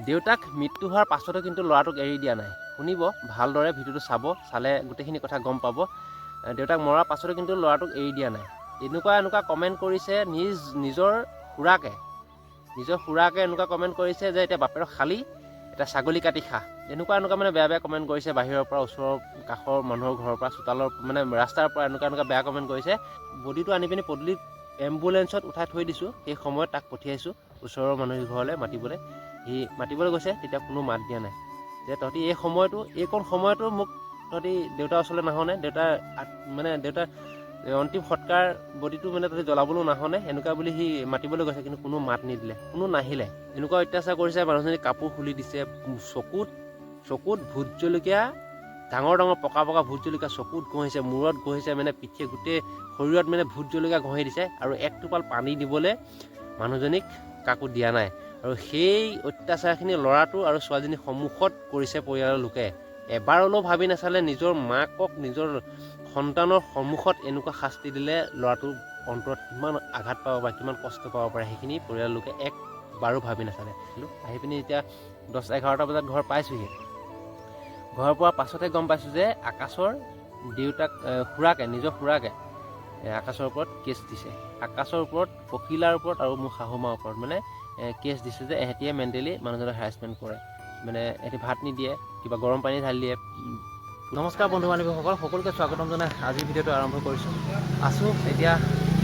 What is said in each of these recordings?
দেউতাক মৃত্যু হোৱাৰ পাছতো কিন্তু ল'ৰাটোক এৰি দিয়া নাই। শুনিব ভালদৰে, ভিডিঅ'টো চালে গোটেইখিনি কথা গম পাব। দেউতাক মৰাৰ পাছতো কিন্তু ল'ৰাটোক এৰি দিয়া নাই। এনেকুৱা কমেণ্ট কৰিছে নিজৰ খুৰাকে এনেকুৱা কমেণ্ট কৰিছে যে এতিয়া বাপেৰক খালি এটা ছাগলী কাটি খা। এনেকুৱা মানে বেয়া কমেণ্ট কৰিছে। বাহিৰৰ পৰা, ওচৰৰ কাষৰ মানুহৰ ঘৰৰ পৰা, চোতালৰ মানে ৰাস্তাৰ পৰা এনেকুৱা বেয়া কমেণ্ট কৰিছে। বডিটো আনি পিনি পদূলিত এম্বুলেঞ্চত উঠাই থৈ দিছোঁ। সেই সময়ত তাক পঠিয়াইছোঁ ওচৰৰ মানুহ ঘৰলৈ মাতিবলৈ। সি মাতিবলৈ গৈছে, তেতিয়া কোনো মাত দিয়া নাই যে তহঁতি এইকণ সময়তো মোক তহঁতি দেউতাৰ ওচৰলৈ নাহনে, দেউতাৰ অন্তিম সৎকাৰ বডিটো তহঁতি জ্বলাবলৈও নাহনে, এনেকুৱা বুলি সি মাতিবলৈ গৈছে। কিন্তু কোনো মাত নিদিলে, কোনো নাহিলে। এনেকুৱা অত্যাচাৰ কৰিছে। মানুহজনী কাপোৰ খুলি দিছে, চকুত ভোট জলকীয়া, ডাঙৰ পকা ভোট জলকীয়া চকুত ঘঁহিছে, মূৰত ঘঁহিছে, পিঠিয়ে গোটেই শৰীৰত ভোট জলকীয়া ঘঁহি দিছে। আৰু এক টোপাল পানী দিবলৈ মানুহজনীক কাকো দিয়া নাই। আৰু সেই অত্যাচাৰখিনি ল'ৰাটো আৰু ছোৱালীজনীৰ সন্মুখত কৰিছে পৰিয়ালৰ লোকে। এবাৰ হ'লেও ভাবি নাচালে, নিজৰ মাকক, নিজৰ সন্তানৰ সন্মুখত এনেকুৱা শাস্তি দিলে ল'ৰাটোৰ অন্তৰত কিমান আঘাত পাব পাৰে, কিমান কষ্ট পাব পাৰে, সেইখিনি পৰিয়ালৰ লোকে একবাৰো ভাবি নাচালে। আহি পিনি এতিয়া 10-11টা বজাত ঘৰ পাইছোঁহি। ঘৰ পোৱাৰ পাছতে গম পাইছোঁ যে আকাশৰ দেউতাক নিজৰ খুৰাকে আকাশৰ ওপৰত কেছ দিছে। আকাশৰ ওপৰত, পখিলাৰ ওপৰত আৰু মোৰ শাহুমাৰ ওপৰত কেছ দিছে যে এহেঁতিয়ে মেণ্টেলি মানুহজনক হেৰাচমেণ্ট কৰে। এহেঁতি ভাত নিদিয়ে, কিবা গৰম পানী ঢালি দিয়ে। নমস্কাৰ বন্ধু বান্ধৱীসকল, সকলোকে স্বাগতম জনাই আজিৰ ভিডিঅ'টো আৰম্ভ কৰিছোঁ। আছোঁ এতিয়া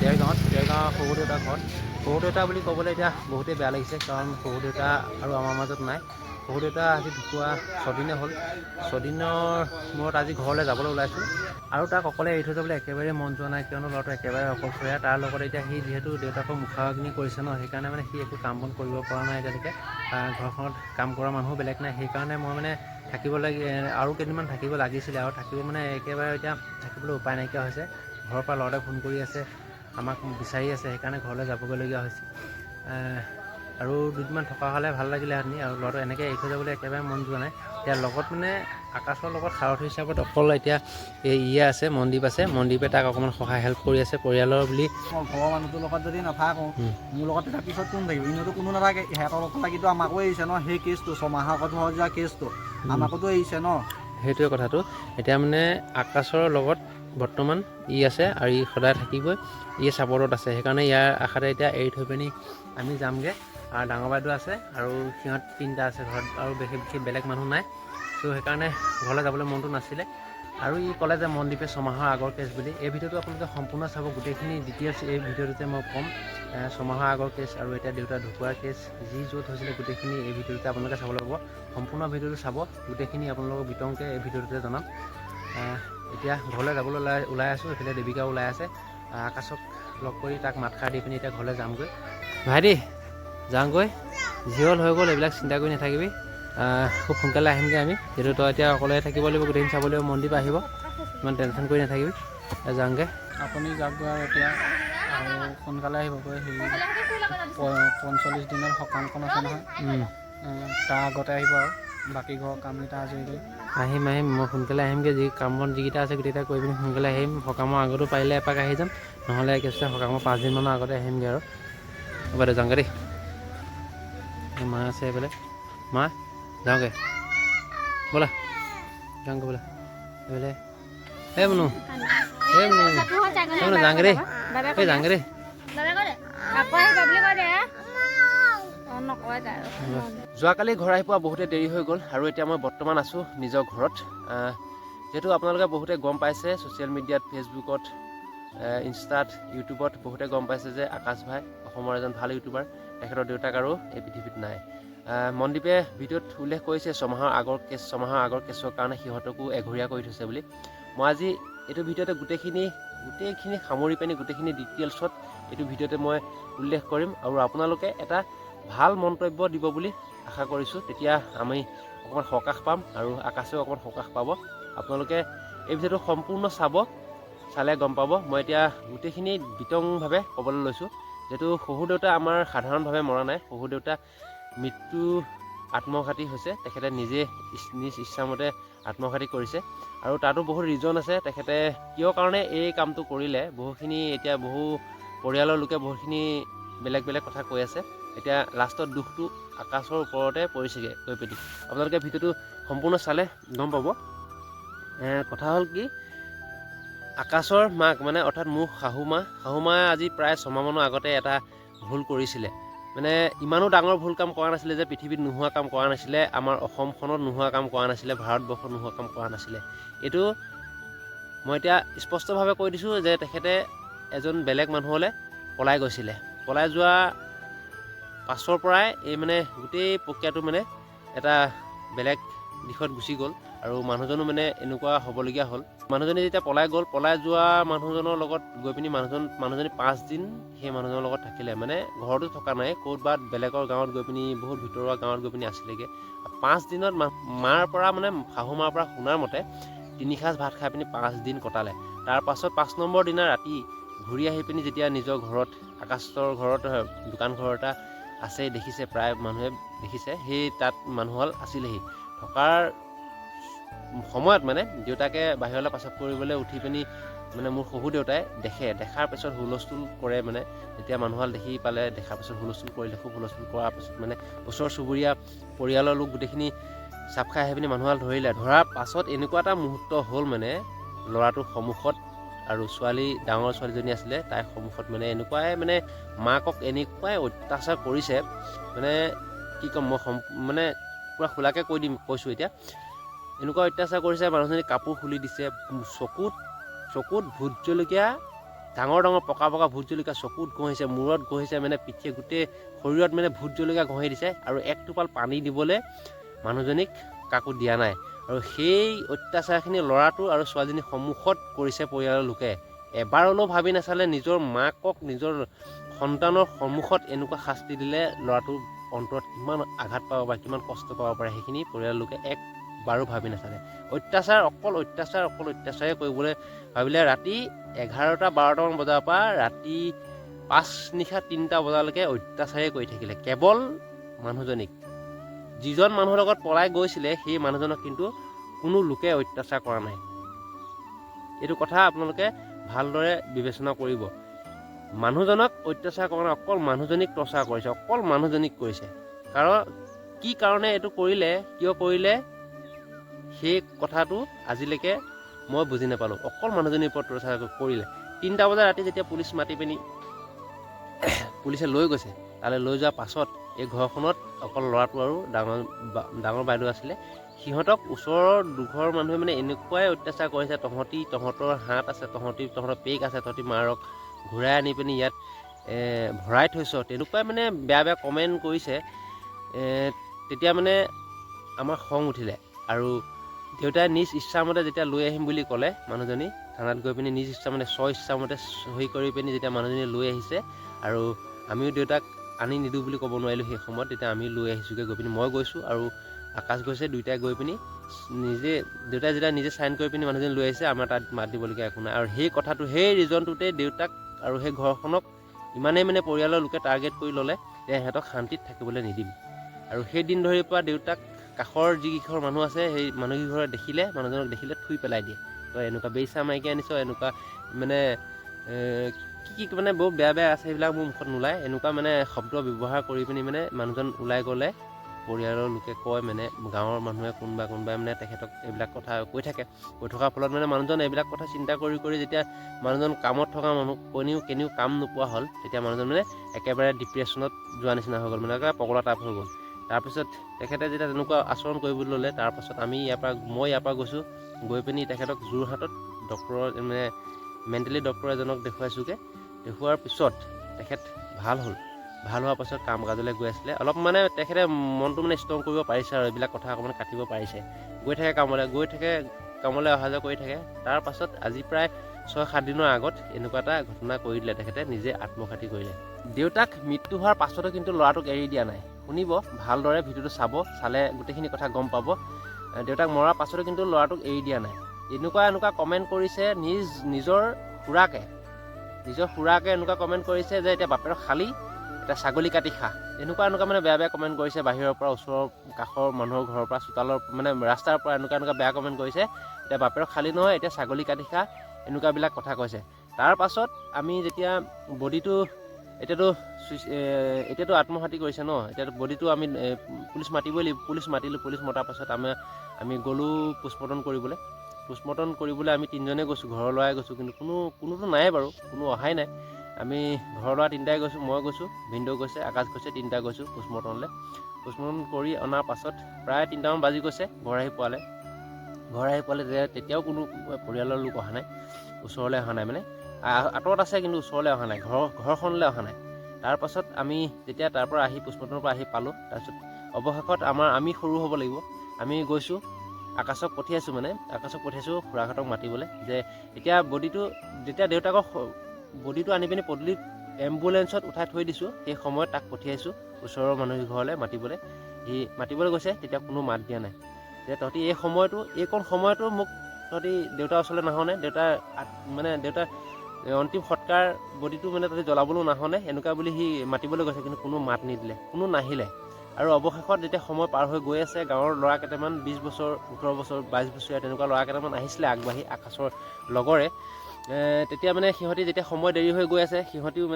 দেৰগাঁও শহুৰ দেউতাৰ ঘৰত। শহুৰ দেউতা বুলি ক'বলৈ এতিয়া বহুতেই বেয়া লাগিছে, কাৰণ শহুৰ দেউতা আৰু আমাৰ মাজত নাই। শহুৰ দেউতা আজি ঢুকুৱা 6 দিনে হ'ল। 6 দিনৰ মূৰত আজি ঘৰলৈ যাবলৈ ওলাইছোঁ। আৰু তাক অকলে এৰি থৈ যাবলৈ একেবাৰে মন যোৱা নাই, কিয়নো ল'ৰাটো একেবাৰে অকলশৰীয়া। তাৰ লগতে এতিয়া সি যিহেতু দেউতাকৰ মুখাগ্নি কৰিছে ন, সেইকাৰণে সি একো কাম বন কৰিব পৰা নাই এতিয়ালৈকে। ঘৰখনত কাম কৰা মানুহো বেলেগ নাই। সেইকাৰণে মই থাকিব আৰু কেইদিনমান থাকিব লাগিছিলে, আৰু থাকিব একেবাৰে এতিয়া থাকিবলৈ উপায় নাইকিয়া হৈছে। ঘৰৰ পৰা ল'ৰাটোৱে ফোন কৰি আছে, আমাক বিচাৰি আছে, সেইকাৰণে ঘৰলৈ যাবগৈলগীয়া হৈছে। আৰু দুদিনমান থকা হ'লে ভাল লাগিলেহেঁতেন। আৰু ল'ৰাটো এনেকৈ এৰি থৈ যাবলৈ একেবাৰে মন যোৱা নাই। এতিয়া লগত আকাশৰ লগত সাৰথি হিচাপত অকল এতিয়া আছে, মনদ্বীপ আছে। মনদ্বীপে তাক অকণমান সহায় হেল্প কৰি আছে, পৰিয়ালৰ বুলি। মই ঘৰৰ মানুহটোৰ লগত যদি নাথাকোঁ, মোৰ লগত তেতিয়া পিছত কোন থাকিব? এনেওতো কোনো নাথাকে। সিহঁতৰ লগত লাগিতো আমাকো এৰিছে ন, সেই কেছটো 6 মাহৰ আগত হৈ যোৱা কেছটো আমাকোতো এৰিছে ন। সেইটোৱে কথাটো। এতিয়া আকাশৰ লগত বৰ্তমান আছে, আৰু সদায় থাকিবই। ছাপৰ্টত আছে, সেইকাৰণে ইয়াৰ আশাতে এতিয়া এৰি থৈ পিনি আমি যামগৈ। আৰু ডাঙৰ বাইদেউ আছে, আৰু সিহঁত 3টা আছে ঘৰত, আৰু বিশেষ বেলেগ মানুহ নাই। ত' সেইকাৰণে ঘৰলৈ যাবলৈ মনটো নাছিলে। আৰু ক'লে যে মনদ্বীপে 6 মাহৰ আগৰ কেছ বুলি। এই ভিডিঅ'টো আপোনালোকে সম্পূৰ্ণ চাব, গোটেইখিনি ডিটেইলছ এই ভিডিঅ'টোতে মই ক'ম। 6 মাহৰ আগৰ কেছ আৰু এতিয়া দেউতা ঢুকুৱাৰ কেছ, য'ত হৈছিলে গোটেইখিনি এই ভিডিঅ'টোতে আপোনালোকে চাবলৈ পাব। সম্পূৰ্ণ ভিডিঅ'টো চাব, গোটেইখিনি আপোনালোকক বিতংকৈ এই ভিডিঅ'টোতে জনাম। এতিয়া ঘৰলৈ যাবলৈ ওলাই আছোঁ। এইফালে দেৱিকাও ওলাই আছে। আকাশক লগ কৰি তাক মাতষাৰ দি পিনি এতিয়া ঘৰলৈ যামগৈ। ভাইটি যাওঁগৈ, যি হ'ল হৈ গ'ল, এইবিলাক চিন্তা কৰি নাথাকিবি। খুব সোনকালে আহিমগৈ আমি। যিহেতু তই এতিয়া অকলে থাকিব লাগিব, গোটেইখিনি চাব লাগিব। মনদ্বীপ আহিব, ইমান টেনশ্যন কৰি নাথাকিবি। যাওঁগৈ। আপুনি যাওকগৈ আৰু এতিয়া, আৰু সোনকালে আহিবগৈ। 45 দিনত সকামখন আছে নহয়, তাৰ আগতে আহিব। আৰু বাকী ঘৰৰ কামকেইটা আজৰি কৰি আহিম। মই সোনকালে আহিমগৈ। যি কাম বন যিকেইটা আছে গোটেইকেইটা কৰি পিনি সোনকালে আহিম। সকামৰ আগতো পাৰিলে এপাক আহি যাম, নহ'লে সকামৰ 5 দিনমানৰ আগতে আহিমগৈ। আৰু হ'ব দে, যাওঁগৈ দেই। মা আছে এইফালে, মা যাওঁগৈ, ব'লা যাওঁগৈ, ব'লা এইফালে। মুনু যাওঁগৈ দেই, যাওঁগৈ দেই। যোৱাকালি ঘৰ আহি পোৱা বহুতে দেৰি হৈ গ'ল, আৰু এতিয়া মই বৰ্তমান আছোঁ নিজৰ ঘৰত। যিহেতু আপোনালোকে বহুতে গম পাইছে, ছ'চিয়েল মিডিয়াত, ফেচবুকত, ইনষ্টাত, ইউটিউবত বহুতে গম পাইছে যে আকাশ ভাই অসমৰ এজন ভাল ইউটিউবাৰ। তেখেতৰ দেউতাক আৰু এই পৃথিৱীত নাই। মনদ্বীপে ভিডিঅ'ত উল্লেখ কৰিছে 6 মাহৰ আগৰ কেছৰ কাৰণে সিহঁতকো এঘৰীয়া কৰি থৈছে বুলি। মই আজি এইটো ভিডিঅ'তে গোটেইখিনি সামৰি পিনি, গোটেইখিনি ডিটেইলছত এইটো ভিডিঅ'তে মই উল্লেখ কৰিম। আৰু আপোনালোকে এটা ভাল মন্তব্য দিব বুলি আশা কৰিছোঁ। তেতিয়া আমি অকণমান সকাহ পাম, আৰু আকাশেও অকণমান সকাহ পাব। আপোনালোকে এই ভিডিঅ'টো সম্পূৰ্ণ চালে গম পাব। মই এতিয়া গোটেইখিনি বিতংভাৱে ক'বলৈ লৈছোঁ। যিহেতু শহুৰ দেউতা আমাৰ সাধাৰণভাৱে মৰা নাই। শহুৰ দেউতা মৃত্যু আত্মঘাতী হৈছে। তেখেতে নিজে নিজ ইচ্ছামতে আত্মঘাতী কৰিছে, আৰু তাতো বহুত ৰিজন আছে। তেখেতে কিয় কাৰণে এই কামটো কৰিলে, বহুখিনি এতিয়া বহু পৰিয়ালৰ লোকে বহুখিনি বেলেগ কথা কৈ আছে। এতিয়া লাষ্টত দুখটো আকাশৰ ওপৰতে পৰিছেগৈ গৈ পিনি। আপোনালোকে ভিডিঅ'টো সম্পূৰ্ণ চালে গম পাব। কথা হ'ল কি, আকাশৰ মাক মানে অৰ্থাৎ মোৰ শাহু মা আজি প্ৰায় 6 মাহমানৰ আগতে এটা ভুল কৰিছিলে। মানে ইমানো ডাঙৰ ভুল কাম কৰা নাছিলে যে পৃথিৱীত নোহোৱা কাম কৰা নাছিলে, আমাৰ অসমখনত নোহোৱা কাম কৰা নাছিলে, ভাৰতবৰ্ষত নোহোৱা কাম কৰা নাছিলে। এইটো মই এতিয়া স্পষ্টভাৱে কৈ দিছোঁ যে তেখেতে এজন বেলেগ মানুহলৈ পলাই গৈছিলে। পলাই যোৱা পাছৰ পৰাই এই মানে গোটেই প্ৰক্ৰিয়াটো মানে এটা বেলেগ দিশত গুচি গ'ল আৰু মানুহজনো মানে এনেকুৱা হ'বলগীয়া হ'ল। মানুহজনী যেতিয়া পলাই গ'ল, পলাই যোৱা মানুহজনৰ লগত গৈ পিনি মানুহজনী 5 দিন সেই মানুহজনৰ লগত থাকিলে। মানে ঘৰতো থকা নাই, ক'ৰবাত বেলেগৰ গাঁৱত গৈ পিনি বহুত ভিতৰুৱা গাঁৱত গৈ পিনি আছিলেগৈ। 5 দিনত মাৰ পৰা মানে শাহু মাৰ পৰা শুনাৰ মতে 3 সাঁজ ভাত খাই পিনি 5 দিন কটালে। তাৰ পাছত 5 নম্বৰ দিনা ৰাতি ঘূৰি আহি পিনি যেতিয়া নিজৰ ঘৰত, আকাশৰ ঘৰত দোকান ঘৰ এটা আছে দেখিছে, প্ৰায় মানুহে দেখিছে, সেই তাত মানুহহাল আছিলেহি। থকাৰ সময়ত মানে দেউতাকে বাহিৰলৈ পেচাব কৰিবলৈ উঠি পিনি মানে মোৰ শহুৰ দেউতাই দেখাৰ পিছত হুলস্থুল কৰে। মানে যেতিয়া মানুহহাল দেখি পালে, দেখাৰ পিছত হুলস্থুল কৰিলে। খুব হুলস্থুল কৰাৰ পিছত মানে ওচৰ চুবুৰীয়া পৰিয়ালৰ লোক গোটেইখিনি চাপ খাই আহি পিনি মানুহহাল ধৰিলে। ধৰাৰ পাছত এনেকুৱা এটা মুহূৰ্ত হ'ল মানে ল'ৰাটোৰ সন্মুখত, আৰু ডাঙৰ ছোৱালীজনী আছিলে তাইৰ সন্মুখত মানে এনেকুৱাই মানে মাকক এনেকুৱাই অত্যাচাৰ কৰিছে, মানে কি ক'ম মই মানে পূৰা খোলাকৈ কৈছোঁ এতিয়া। এনেকুৱা অত্যাচাৰ কৰিছে, মানুহজনী কাপোৰ খুলি দিছে, চকুত ভোট জলকীয়া, ডাঙৰ পকা ভোট জলকীয়া চকুত ঘঁহিছে, মূৰত ঘঁহিছে, মানে পিঠিয়ে গোটেই শৰীৰত মানে ভোট জলকীয়া ঘঁহি দিছে। আৰু 1 টোপাল পানী দিবলৈ মানুহজনীক কাকো দিয়া নাই। আৰু সেই অত্যাচাৰখিনি ল'ৰাটো আৰু ছোৱালীজনীৰ সন্মুখত কৰিছে পৰিয়ালৰ লোকে। এবাৰ হ'লেও ভাবি নাচালে, নিজৰ মাকক নিজৰ সন্তানৰ সন্মুখত এনেকুৱা শাস্তি দিলে ল'ৰাটোৰ অন্তৰত কিমান আঘাত পাব পাৰে, কিমান কষ্ট পাব পাৰে, সেইখিনি পৰিয়ালৰ লোকে একবাৰো ভাবি নাচালে। অকল অত্যাচাৰে কৰিবলৈ ভাবিলে। ৰাতি 11-12টামান বজাৰ পৰা ৰাতি 5 নিশা 3টা বজালৈকে অত্যাচাৰেই কৰি থাকিলে কেৱল মানুহজনীক। যিজন মানুহৰ লগত পলাই গৈছিলে সেই মানুহজনক কিন্তু কোনো লোকে অত্যাচাৰ কৰা নাই। এইটো কথা আপোনালোকে ভালদৰে বিবেচনা কৰিব। মানুহজনক অত্যাচাৰ কৰা নাই, অকল মানুহজনীক টৰ্চাৰ কৰিছে, অকল মানুহজনীক কৰিছে। কি কাৰণে এইটো কৰিলে, কিয় কৰিলে, সেই কথাটো আজিলৈকে মই বুজি নাপালোঁ। অকল মানুহজনীৰ ওপৰত টৰ্চাৰ কৰিলে। 3টা বজাত ৰাতি যেতিয়া পুলিচ মাতি পিনি পুলিচে লৈ গৈছে, তালৈ লৈ যোৱাৰ পাছত এই ঘৰখনত অকল ল'ৰাটো আৰু ডাঙৰ বাইদেউ আছিলে। সিহঁতক ওচৰৰ দুঘৰ মানুহে মানে এনেকুৱাই অত্যাচাৰ কৰিছে, তহঁতৰ হাত আছে, তহঁতৰ পেক আছে, তহঁতি মাৰক ঘূৰাই আনি পিনি ইয়াত ভৰাই থৈছ, তেনেকুৱাই মানে বেয়া কমেণ্ট কৰিছে। তেতিয়া মানে আমাৰ খং উঠিলে। আৰু দেউতাই নিজ ইচ্ছামতে যেতিয়া লৈ আহিম বুলি ক'লে, মানুহজনী থানাত গৈ পিনি নিজ ইচ্ছামতে ইচ্ছামতে চহী কৰি পিনি যেতিয়া মানুহজনী লৈ আহিছে, আৰু আমিও দেউতাক আনি নিদিওঁ বুলি ক'ব নোৱাৰিলোঁ সেই সময়ত। তেতিয়া আমি লৈ আহিছোঁগৈ গৈ পিনি, মই গৈছোঁ আৰু আকাশ গৈছে, দুইটাই গৈ পিনি দেউতাই যেতিয়া নিজে চাইন কৰি পিনি মানুহজনী লৈ আহিছে, আমাৰ তাত মাত দিবলগীয়া একো নাই। আৰু সেই ৰিজনটোতে দেউতাক আৰু সেই ঘৰখনক ইমানেই মানে পৰিয়ালৰ লোকে টাৰ্গেট কৰি ল'লে যে সিহঁতক শান্তিত থাকিবলৈ নিদিম। আৰু সেই দিন ধৰি পৰা দেউতাক কাষৰ যিকেইঘৰ মানুহ আছে, সেই মানুহকেইঘৰে মানুহজনক দেখিলে থুই পেলাই দিয়ে। তই এনেকুৱা বেইচা মাইকী আনিছ, এনেকুৱা মানে কি মানে বহুত বেয়া আছে, সেইবিলাক মোৰ মুখত নোলায়। এনেকুৱা মানে শব্দ ব্যৱহাৰ কৰি পিনি মানে মানুহজন ওলাই গ'লে পৰিয়ালৰ লোকে কয়, মানে গাঁৱৰ মানুহে কোনোবাই মানে তেখেতক এইবিলাক কথা কৈ থকাৰ ফলত মানে মানুহজন এইবিলাক কথা চিন্তা কৰি যেতিয়া মানুহজন কামত থকা মানুহ কেনিও কাম নোপোৱা হ'ল, তেতিয়া মানুহজন মানে একেবাৰে ডিপ্ৰেশ্যনত যোৱা নিচিনা হৈ গ'ল, মানে একেবাৰে পগলা টাইপ হৈ গ'ল। তাৰপিছত তেখেতে যেতিয়া তেনেকুৱা আচৰণ কৰিবলৈ ল'লে, তাৰপাছত মই ইয়াৰ পৰা গৈছোঁ, গৈ পিনি তেখেতক যোৰহাটত মানে মেণ্টেলি ডক্তৰ এজনক দেখুৱাইছোঁগৈ। দেখুওৱাৰ পিছত তেখেত ভাল হ'ল। ভাল হোৱাৰ পাছত কাম কাজলৈ গৈ আছিলে। অলপ মানে তেখেতে মনটো মানে ষ্ট্ৰং কৰিব পাৰিছে আৰু এইবিলাক কথা অকণমান কাটিব পাৰিছে। গৈ থাকে কামলৈ অহা যোৱা কৰি থাকে। তাৰ পাছত আজি প্ৰায় 6-7 দিনৰ আগত এনেকুৱা এটা ঘটনা কৰি দিলে, তেখেতে নিজে আত্মঘাতী কৰিলে। দেউতাক মৃত্যু হোৱাৰ পাছতো কিন্তু ল'ৰাটোক এৰি দিয়া নাই। শুনিব ভালদৰে, ভিডিঅ'টো চালে গোটেইখিনি কথা গম পাব। দেউতাক মৰাৰ পাছতো কিন্তু ল'ৰাটোক এৰি দিয়া নাই। এনেকুৱা কমেণ্ট কৰিছে, নিজৰ খুৰাকে এনেকুৱা কমেণ্ট কৰিছে যে এতিয়া বাপেৰক খালি, এতিয়া ছাগলী কাটি খা। এনেকুৱা মানে বেয়া কমেণ্ট কৰিছে। বাহিৰৰ পৰা, ওচৰৰ কাষৰ মানুহৰ ঘৰৰ পৰা, চোতালৰ মানে ৰাস্তাৰ পৰা এনেকুৱা বেয়া কমেণ্ট কৰিছে। এতিয়া বাপেৰক খালি নহয়, এতিয়া ছাগলী কাটি খা, এনেকুৱাবিলাক কথা কৈছে। তাৰ পাছত আমি যেতিয়া বডিটো এতিয়াতো আত্মঘাতী কৰিছে ন, এতিয়াতো বডিটো আমি পুলিচ মাতিবই লাগিব। পুলিচ মাতিলোঁ, পুলিচ মতাৰ পাছত আমি গ'লোঁ পোষ্টমৰ্টম কৰিবলৈ আমি 3জনে গৈছোঁ, ঘৰৰ ল'ৰাই গৈছোঁ, কিন্তু কোনোতো নাই বাৰু, কোনো অহাই নাই। আমি ঘৰৰ ল'ৰা 3টাই গৈছোঁ, মই গৈছোঁ, ভিনদেউ গৈছে, আকাশ গৈছে, 3টা গৈছোঁ পোষ্টমৰ্টমলৈ। পোষ্টমৰ্টম কৰি অনাৰ পাছত প্ৰায় 3টামান বাজি গৈছে ঘৰ আহি পোৱালে তেতিয়াও কোনো পৰিয়ালৰ লোক অহা নাই, ওচৰলৈ অহা নাই, মানে আঁতৰত আছে কিন্তু ওচৰলৈ অহা নাই, ঘৰখনলৈ অহা নাই। তাৰপাছত আমি যেতিয়া তাৰ পৰা আহি পোষ্টমৰ্টমৰ পৰা আহি পালোঁ, তাৰপিছত অৱশেষত আমি সৰু হ'ব লাগিব, আমি গৈছোঁ আকাশক পঠিয়াইছোঁ খুৰাহঁতক মাতিবলৈ, যে এতিয়া যেতিয়া দেউতাকৰ বডিটো আনি পিনি পদূলিত এম্বুলেঞ্চত উঠাই থৈ দিছোঁ, সেই সময়ত তাক পঠিয়াইছোঁ ওচৰৰ মানুহ ঘৰলৈ মাতিবলৈ। সি মাতিবলৈ গৈছে, তেতিয়া কোনো মাত দিয়া নাই, যে তহঁতি এইকণ সময়তো মোক তহঁতি দেউতাৰ ওচৰলৈ নাহনে, দেউতাৰ অন্তিম সৎকাৰ বডিটো তহঁতি জ্বলাবলৈও নাহনে, এনেকুৱা বুলি সি মাতিবলৈ গৈছে, কিন্তু কোনো মাত নিদিলে, কোনো নাহিলে। আৰু অৱশেষত যেতিয়া সময় পাৰ হৈ গৈ আছে, গাঁৱৰ ল'ৰা কেইটামান 20 বছৰ 18 বছৰ 22 বছৰীয়া তেনেকুৱা ল'ৰা কেইটামান আহিছিলে আগবাঢ়ি আকাশৰ লগৰে। তেতিয়া সিহঁতি যেতিয়া সময় দেৰি হৈ গৈ আছে, সিহঁতিও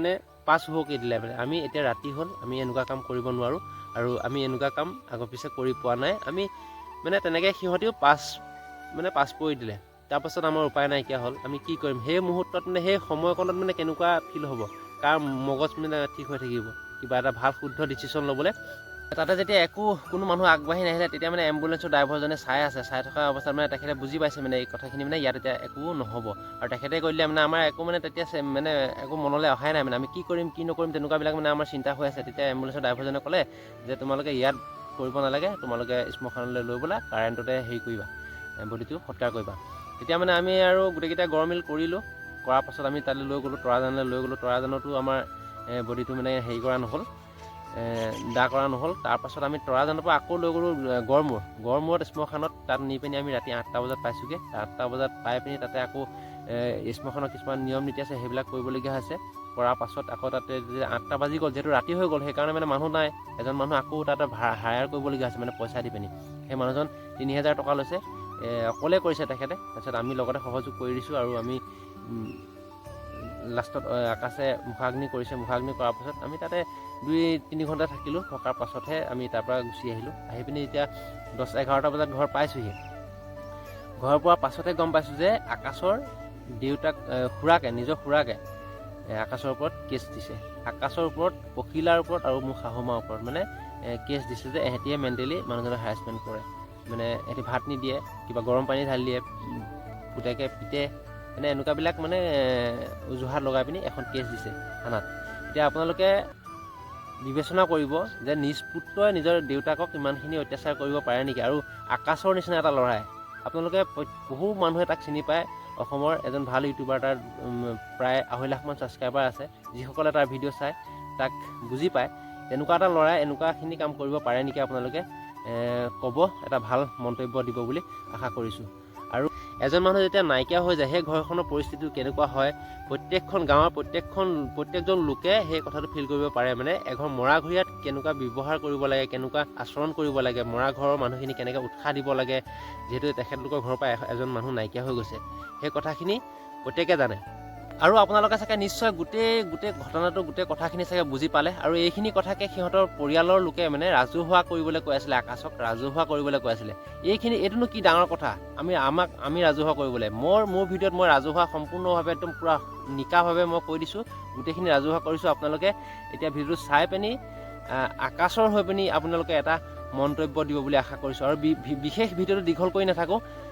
পাছ হুহকি দিলে, আমি এতিয়া ৰাতি হ'ল, আমি এনেকুৱা কাম কৰিব নোৱাৰোঁ, আৰু আমি এনেকুৱা কাম আগৰ পিছে কৰি পোৱা নাই, আমি তেনেকৈ সিহঁতিও পাছ পৰি দিলে। তাৰপাছত আমাৰ উপায় নাইকিয়া হ'ল, আমি কি কৰিম? সেই মুহূৰ্তত সেই সময়কণত কেনেকুৱা ফিল হ'ব, কাৰ মগজ ঠিক হৈ থাকিব কিবা এটা ভাল শুদ্ধ ডিচিশ্যন ল'বলৈ। তাতে যেতিয়া কোনো মানুহ আগবাঢ়ি নাহিলে, তেতিয়া এম্বুলেঞ্চৰ ড্ৰাইভাৰজনে চাই থকা অৱস্থাত তেখেতে বুজি পাইছে এই কথাখিনি ইয়াত এতিয়া একো নহ'ব, আৰু তেখেতে কৈ দিলে আমাৰ একো তেতিয়া একো মনলৈ অহাই নাই, আমি কি কৰিম কি নকৰিম তেনেকুৱাবিলাক আমাৰ চিন্তা হৈ আছে। তেতিয়া এম্বুলেঞ্চৰ ড্ৰাইভাৰজনে ক'লে যে তোমালোকে ইয়াত কৰিব নালাগে, তোমালোকে শ্মশানলৈ লৈ ব'লা, কাৰেণ্টতে হেৰি কৰিবা, বডিটো সৎকাৰ কৰিবা। তেতিয়া আমি আৰু গোটেইকেইটা গড়মিল কৰিলোঁ, কৰাৰ পাছত আমি তালৈ লৈ গ'লোঁ, তৰাজানলৈ লৈ গ'লোঁ। তৰাজানতো আমাৰ বডিটো হেৰি কৰা নহ'ল, দা কৰা নহ'ল। তাৰপাছত আমি তৰাজানৰ পৰা আকৌ লৈ গ'লোঁ গড়মূৰত শ্মশানত, তাত নি পিনি আমি ৰাতি 8টা বজাত পাইছোঁগৈ। 8টা বজাত পাই পিনি তাতে আকৌ শ্মশানৰ কিছুমান নিয়ম নীতি আছে, সেইবিলাক কৰিবলগীয়া হৈছে। কৰাৰ পাছত আকৌ তাতে 8টা বাজি গ'ল, যিহেতু ৰাতি হৈ গ'ল, সেইকাৰণে মানুহ নাই, এজন মানুহ আকৌ তাতে হায়াৰ কৰিবলগীয়া হৈছে, পইচা দি পিনি। সেই মানুহজন 3000 টকা লৈছে, অকলে কৰিছে তেখেতে। তাৰপিছত আমি লগতে সহযোগ কৰি দিছোঁ, আৰু আমি লাষ্টত আকাশে মুখাগ্নি কৰিছে। মুখাগ্নি কৰাৰ পাছত আমি তাতে 2-3 ঘণ্টা থাকিলোঁ, থকাৰ পাছতহে আমি তাৰ পৰা গুচি আহিলোঁ। আহি পিনি এতিয়া 10-11টা বজাত ঘৰ পাইছোঁহি। ঘৰ পোৱাৰ পাছতে গম পাইছোঁ যে আকাশৰ দেউতাক নিজৰ খুৰাকে আকাশৰ ওপৰত কেছ দিছে, আকাশৰ ওপৰত, পখিলাৰ ওপৰত আৰু মোৰ শাহুমাৰ ওপৰত কেছ দিছে যে এহেঁতিয়ে মেণ্টেলি মানুহজনক হেৰাছমেণ্ট কৰে, এহেঁতি ভাত নিদিয়ে, কিবা গৰম পানী ঢালি দিয়ে, পুতেকে পিতে, এনেকুৱাবিলাক অজুহাত লগাই পিনি এখন কেছ দিছে থানাত। এতিয়া আপোনালোকে বিবেচনা কৰিব যে নিজ পুত্ৰই নিজৰ দেউতাকক ইমানখিনি অত্যাচাৰ কৰিব পাৰে নেকি? আৰু আকাশৰ নিচিনা এটা ল'ৰাই, আপোনালোকে বহু মানুহে তাক চিনি পায়, অসমৰ এজন ভাল ইউটিউবাৰ, তাৰ প্ৰায় 2.5 লাখমান ছাবস্ক্ৰাইবাৰ আছে, যিসকলে তাৰ ভিডিঅ' চাই তাক বুজি পায়। তেনেকুৱা এটা ল'ৰাই এনেকুৱাখিনি কাম কৰিব পাৰে নেকি? আপোনালোকে ক'ব, এটা ভাল মন্তব্য দিব বুলি আশা কৰিছোঁ। আৰু এজন মানুহ যেতিয়া নাইকিয়া হৈ যায়, সেই ঘৰখনৰ পৰিস্থিতি কেনেকুৱা হয়, প্ৰত্যেকখন গাঁৱৰ প্ৰত্যেকজন লোকে সেই কথাটো ফিল কৰিব পাৰে, এঘৰ মৰা ঘৰীয়াত কেনেকুৱা ব্যৱহাৰ কৰিব লাগে, কেনেকুৱা আচৰণ কৰিব লাগে, মৰা ঘৰৰ মানুহখিনি কেনেকৈ উৎসাহ দিব লাগে, যিহেতু তেখেতলোকৰ ঘৰৰ পৰা এজন মানুহ নাইকিয়া হৈ গৈছে, সেই কথাখিনি প্ৰত্যেকে জানে। আৰু আপোনালোকে চাগে নিশ্চয় গোটেই ঘটনাটো, গোটেই কথাখিনি চাগে বুজি পালে। আৰু এইখিনি কথাকে সিহঁতৰ পৰিয়ালৰ লোকে ৰাজহুৱা কৰিবলৈ কৈ আছিলে, আকাশক ৰাজহুৱা কৰিবলৈ কৈ আছিলে। এইটোনো কি ডাঙৰ কথা, আমি ৰাজহুৱা কৰিবলৈ? মোৰ ভিডিঅ'ত মই ৰাজহুৱা সম্পূৰ্ণভাৱে একদম পূৰা নিকাভাৱে মই কৈ দিছোঁ, গোটেইখিনি ৰাজহুৱা কৰিছোঁ। আপোনালোকে এতিয়া ভিডিঅ'টো চাই পিনি আকাশৰ হৈ পিনি আপোনালোকে এটা মন্তব্য দিব বুলি আশা কৰিছোঁ। আৰু বিশেষ ভিডিঅ'টো দীঘল কৰি নাথাকোঁ,